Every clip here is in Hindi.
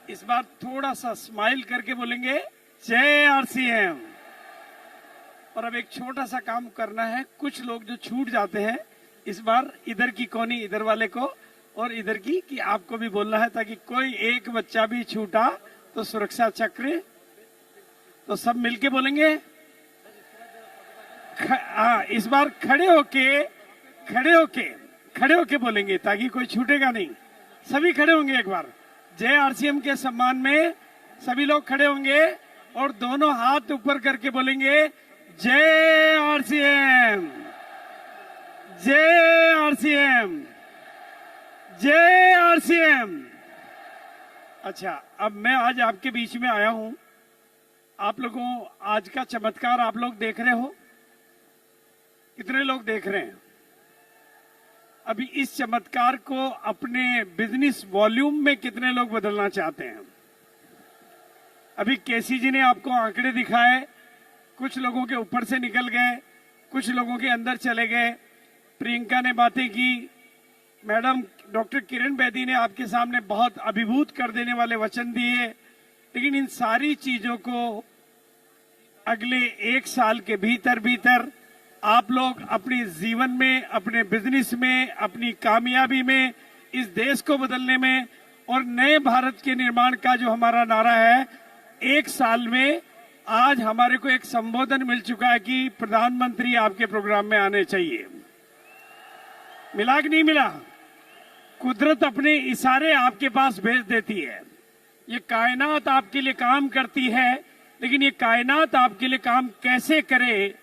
इस बार थोड़ा सा स्माइल करके बोलेंगे जय आरसीएम। और अब एक छोटा सा काम करना है, कुछ लोग जो छूट जाते हैं इस बार इधर की कोनी इधर वाले को और इधर की कि आपको भी बोलना है, ताकि कोई एक बच्चा भी छूटा तो सुरक्षा चक्र। तो सब मिलके बोलेंगे इस बार खड़े होके बोलेंगे ताकि कोई छूटेगा नहीं। सभी खड़े होंगे एक बार। जय आरसीएम के सम्मान में सभी लोग खड़े होंगे और दोनों हाथ ऊपर करके बोलेंगे जय आरसीएम, जय आरसीएम, जय आरसीएम। अच्छा, अब मैं आज आपके बीच में आया हूं। आप लोगों आज का चमत्कार आप लोग देख रहे हो। कितने लोग देख रहे हैं? अभी इस चमत्कार को अपने बिजनेस वॉल्यूम में कितने लोग बदलना चाहते हैं? अभी केसी जी ने आपको आंकड़े दिखाए, कुछ लोगों के ऊपर से निकल गए, कुछ लोगों के अंदर चले गए। प्रियंका ने बातें की, मैडम डॉक्टर किरण बेदी ने आपके सामने बहुत अभिभूत कर देने वाले वचन दिए। लेकिन इन सारी चीजों को अगले 1 साल के भीतर आप लोग अपने जीवन में, अपने बिजनेस में, अपनी कामयाबी में, इस देश को बदलने में और नए भारत के निर्माण का जो हमारा नारा है, 1 साल में आज हमारे को एक संबोधन मिल चुका है कि प्रधानमंत्री आपके प्रोग्राम में आने चाहिए। मिला कि नहीं मिला? कुदरत अपने इशारे आपके पास भेज देती है। ये कायनात आपके लिए काम करती है, लेकिन ये कायनात आपके लिए काम कैसे करे,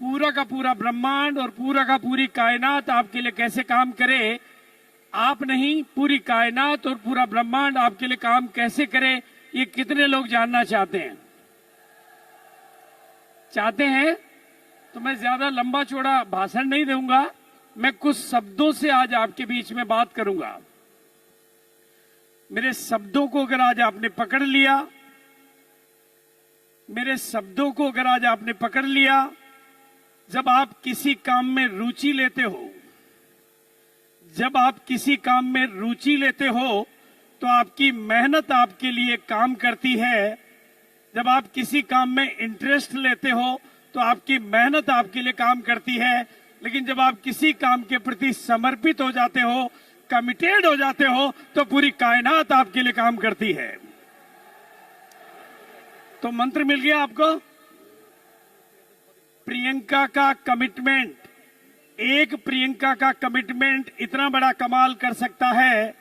पूरा का पूरा ब्रह्मांड और पूरा का पूरी कायनात आपके लिए कैसे काम करे, आप नहीं पूरी कायनात और पूरा ब्रह्मांड आपके लिए काम कैसे करे, ये कितने लोग जानना चाहते हैं? चाहते हैं? तो मैं ज्यादा लंबा चौड़ा भाषण नहीं दूंगा, मैं कुछ शब्दों से आज आपके बीच में बात करूंगा। मेरे शब्दों को अगर आज आपने पकड़ लिया, मेरे शब्दों को अगर आज आपने पकड़ लिया, जब आप किसी काम में रुचि लेते हो, जब आप किसी काम में रुचि लेते हो तो आपकी मेहनत आपके लिए काम करती है। जब आप किसी काम में इंटरेस्ट लेते हो तो आपकी मेहनत आपके लिए काम करती है। लेकिन जब आप किसी काम के प्रति समर्पित हो जाते हो, कमिटेड हो जाते हो, तो पूरी कायनात आपके लिए काम करती है। तो मंत्र मिल गया आपको। प्रियंका का कमिटमेंट, एक प्रियंका का कमिटमेंट इतना बड़ा कमाल कर सकता है,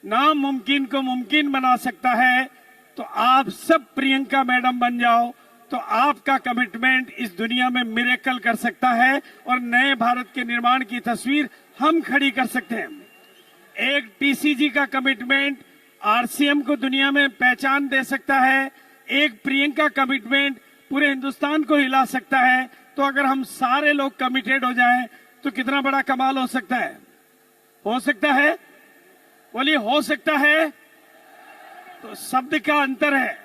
नामुमकिन को मुमकिन बना सकता है। तो आप सब प्रियंका मैडम बन जाओ, तो आपका कमिटमेंट इस दुनिया में मिरेकल कर सकता है और नए भारत के निर्माण की तस्वीर हम खड़ी कर सकते हैं। एक टीसीजी का कमिटमेंट आरसीएम को दुनिया में पहचान दे सकता है। एक प्रियंका कमिटमेंट पूरे हिंदुस्तान को हिला सकता है। तो अगर हम सारे लोग कमिटेड हो जाएं तो कितना बड़ा कमाल हो सकता है? हो सकता है? बोलिए, हो सकता है। तो शब्द का अंतर है,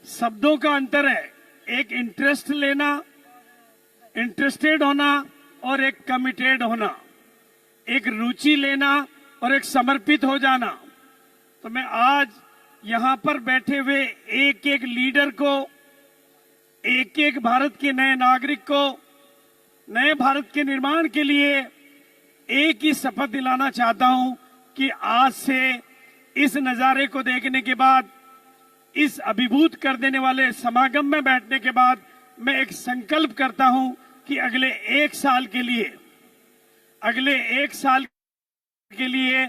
शब्दों का अंतर है। एक इंटरेस्ट लेना, इंटरेस्टेड होना और एक कमिटेड होना, एक रुचि लेना और एक समर्पित हो जाना। तो मैं आज यहां पर बैठे हुए एक एक लीडर को, एक एक भारत के नए नागरिक को, नए भारत के निर्माण के लिए एक ही शपथ दिलाना चाहता हूं कि आज से इस नजारे को देखने के बाद, इस अभिभूत कर देने वाले समागम में बैठने के बाद, मैं एक संकल्प करता हूं कि अगले 1 साल के लिए, अगले 1 साल के लिए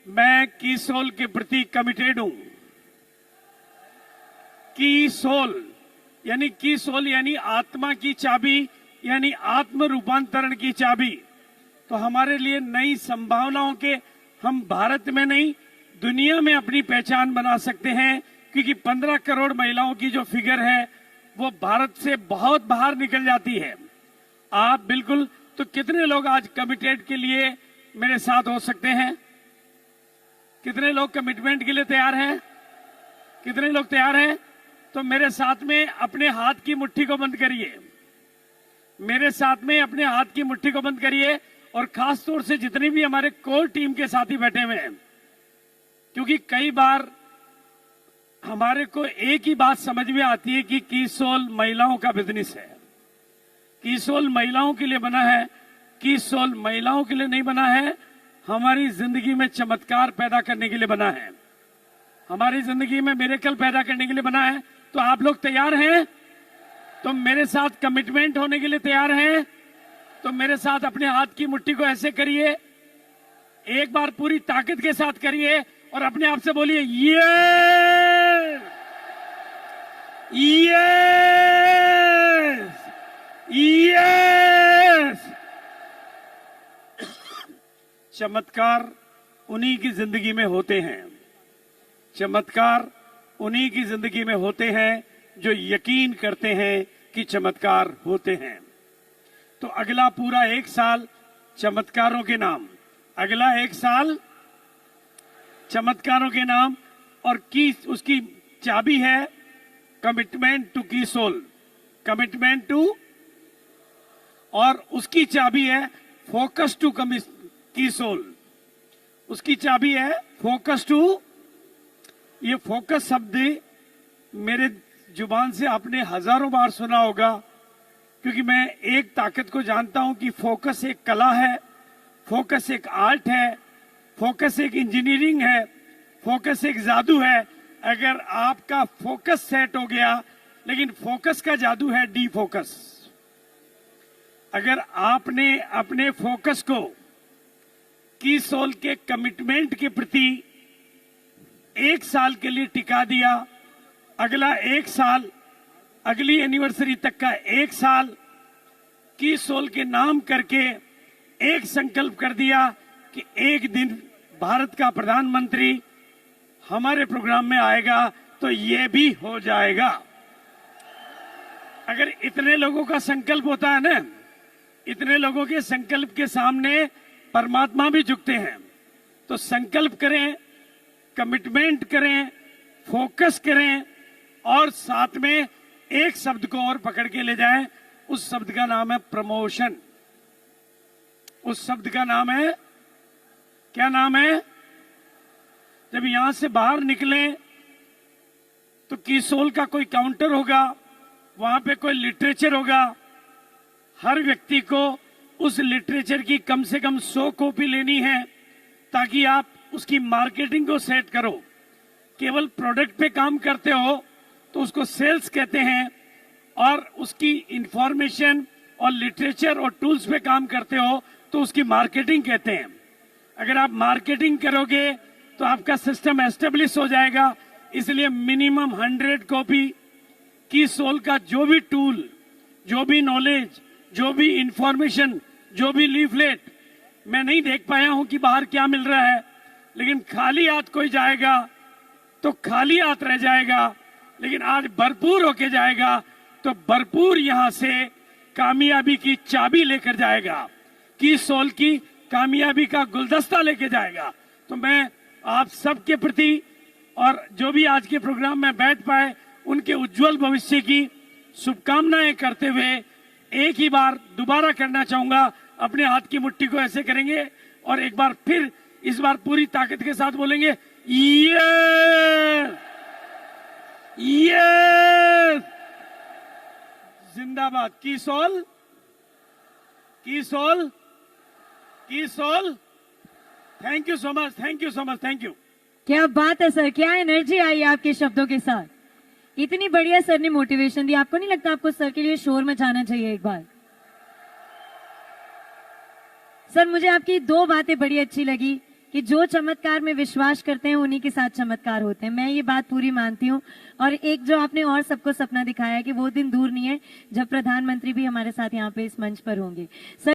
मैं कीसोल के प्रति कमिटेड हूं। कीसोल यानी आत्मा की चाबी, यानी आत्म रूपांतरण की चाबी। तो हमारे लिए नई संभावनाओं के, हम भारत में नहीं दुनिया में अपनी पहचान बना सकते हैं, क्योंकि 15 करोड़ महिलाओं की जो फिगर है वो भारत से बहुत बाहर निकल जाती है। आप बिल्कुल, तो कितने लोग आज कमिटेड के लिए मेरे साथ हो सकते हैं? कितने लोग कमिटमेंट के लिए तैयार हैं? कितने लोग तैयार हैं? तो मेरे साथ में अपने हाथ की मुट्ठी को बंद करिए, मेरे साथ में अपने हाथ की मुट्ठी को बंद करिए। और खास तौर से जितने भी हमारे कोर टीम के साथी बैठे हुए हैं, क्योंकि कई बार हमारे को एक ही बात समझ में आती है कि कीसोल महिलाओं का बिजनेस है, कीसोल महिलाओं के लिए बना है। कीसोल महिलाओं के लिए नहीं बना है, हमारी जिंदगी में चमत्कार पैदा करने के लिए बना है, हमारी जिंदगी में मिरेकल पैदा करने के लिए बना है। तो आप लोग तैयार हैं? तो मेरे साथ कमिटमेंट होने के लिए तैयार हैं? तो मेरे साथ अपने हाथ की मुट्ठी को ऐसे करिए, एक बार पूरी ताकत के साथ करिए और अपने आप से बोलिए यस, यस, यस। चमत्कार उन्हीं की जिंदगी में होते हैं, चमत्कार उन्हीं की जिंदगी में होते हैं जो यकीन करते हैं कि चमत्कार होते हैं। तो अगला पूरा 1 साल चमत्कारों के नाम, अगला 1 साल चमत्कारों के नाम, और की उसकी चाबी है कमिटमेंट टू कीसोल, कमिटमेंट टू, और उसकी चाबी है फोकस टू कीसोल, उसकी चाबी है फोकस टू। ये फोकस शब्द मेरे जुबान से आपने हजारों बार सुना होगा, क्योंकि मैं एक ताकत को जानता हूं कि फोकस एक कला है, फोकस एक आर्ट है, फोकस एक इंजीनियरिंग है, फोकस एक जादू है। अगर आपका फोकस सेट हो गया, लेकिन फोकस का जादू है डी फोकस। अगर आपने अपने फोकस को कीसोल के कमिटमेंट के प्रति 1 साल के लिए टिका दिया, अगला 1 साल, अगली एनिवर्सरी तक का 1 साल कीसोल के नाम करके एक संकल्प कर दिया कि एक दिन भारत का प्रधानमंत्री हमारे प्रोग्राम में आएगा, तो ये भी हो जाएगा। अगर इतने लोगों का संकल्प होता है ना, इतने लोगों के संकल्प के सामने परमात्मा भी झुकते हैं। तो संकल्प करें, कमिटमेंट करें, फोकस करें, और साथ में एक शब्द को और पकड़ के ले जाएं। उस शब्द का नाम है प्रमोशन। उस शब्द का नाम है, क्या नाम है? जब यहां से बाहर निकलें तो कीसोल का कोई काउंटर होगा, वहां पे कोई लिटरेचर होगा, हर व्यक्ति को उस लिटरेचर की कम से कम 100 कॉपी लेनी है, ताकि आप उसकी मार्केटिंग को सेट करो। केवल प्रोडक्ट पे काम करते हो तो उसको सेल्स कहते हैं, और उसकी इंफॉर्मेशन और लिटरेचर और टूल्स पे काम करते हो तो उसकी मार्केटिंग कहते हैं। अगर आप मार्केटिंग करोगे तो आपका सिस्टम एस्टेब्लिश हो जाएगा। इसलिए मिनिमम 100 कॉपी कीसोल का जो भी टूल, जो भी नॉलेज, जो भी इंफॉर्मेशन, जो भी लीफलेट, मैं नहीं देख पाया हूं कि बाहर क्या मिल रहा है, लेकिन खाली हाथ कोई जाएगा तो खाली हाथ रह जाएगा, लेकिन आज भरपूर होके जाएगा तो भरपूर यहां से कामयाबी की चाबी लेकर जाएगा, कीसोल की कामयाबी का गुलदस्ता लेके जाएगा। तो मैं आप सबके प्रति, और जो भी आज के प्रोग्राम में बैठ पाए, उनके उज्जवल भविष्य की शुभकामनाएं करते हुए एक ही बार दोबारा करना चाहूंगा। अपने हाथ की मुट्ठी को ऐसे करेंगे और एक बार फिर, इस बार पूरी ताकत के साथ बोलेंगे यस, यस, जिंदाबाद कीसोल, कीसोल, कीसोल। Thank you so much, thank you so much, thank you. क्या बात है सर, क्या एनर्जी आई आपके शब्दों के साथ। इतनी बढ़िया सर ने मोटिवेशन दी। आपको नहीं लगता आपको सर के लिए शोर मचाना चाहिए एक बार? सर मुझे आपकी 2 बातें बड़ी अच्छी लगी कि जो चमत्कार में विश्वास करते हैं उन्हीं के साथ चमत्कार होते हैं। मैं ये बात पूरी मानती हूँ। और एक जो आपने और सबको सपना दिखाया है कि वो दिन दूर नहीं है जब प्रधानमंत्री भी हमारे साथ यहाँ पे इस मंच पर होंगे। सर